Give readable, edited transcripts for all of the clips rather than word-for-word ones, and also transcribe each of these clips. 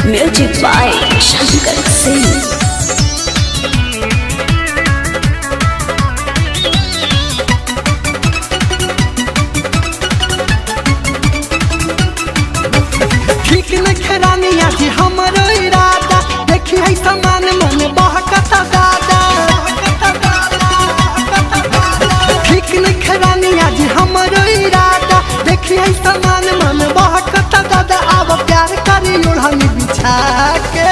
Music by Shankar Singh. ठीक न खरानिया जी हमारो इरादा देखी है समान मन बहकता दादा। ठीक न खरानिया जी हमारो इरादा देखी है समान मन बहकता दादा। अब प्यार करी ओढ़नी बिछा के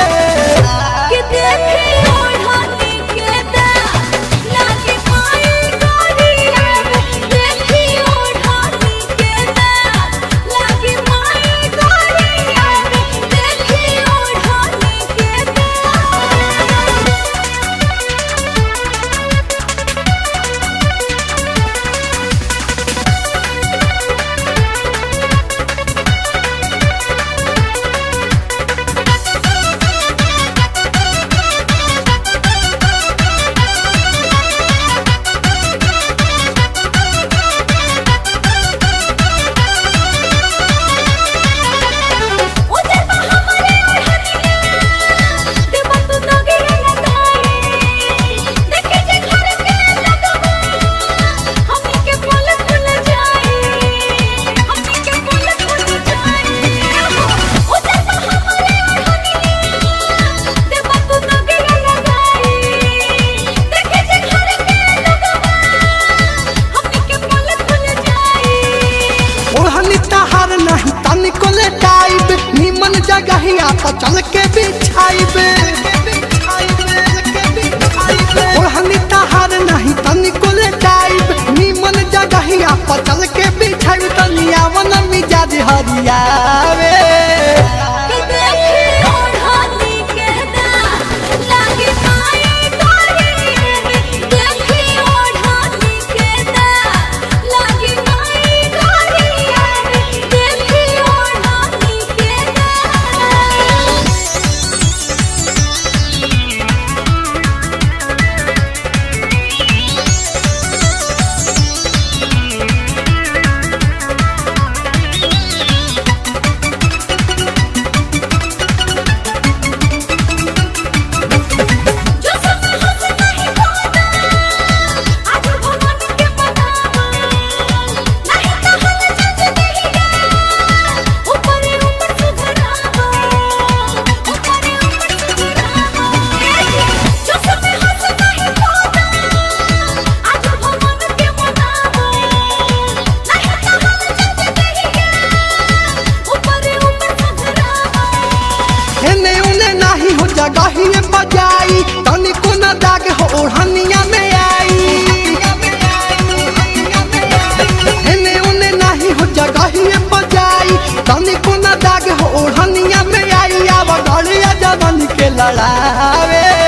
जगहिया तो चल के बिछाइबे ओढ़नी तहार नहीं तनिको लेटाइब। निमन जगहिया तो चल के बिछाइब तनिया मन मिजाज हरियावे। जगहिए बजाई तनिको न दाग हो ओढ़निया में आई। एने उने नहीं हो जगहिए बजाई तनिको न दाग हो ओढ़निया में आई। अब गड़िया जवन के लड़ावे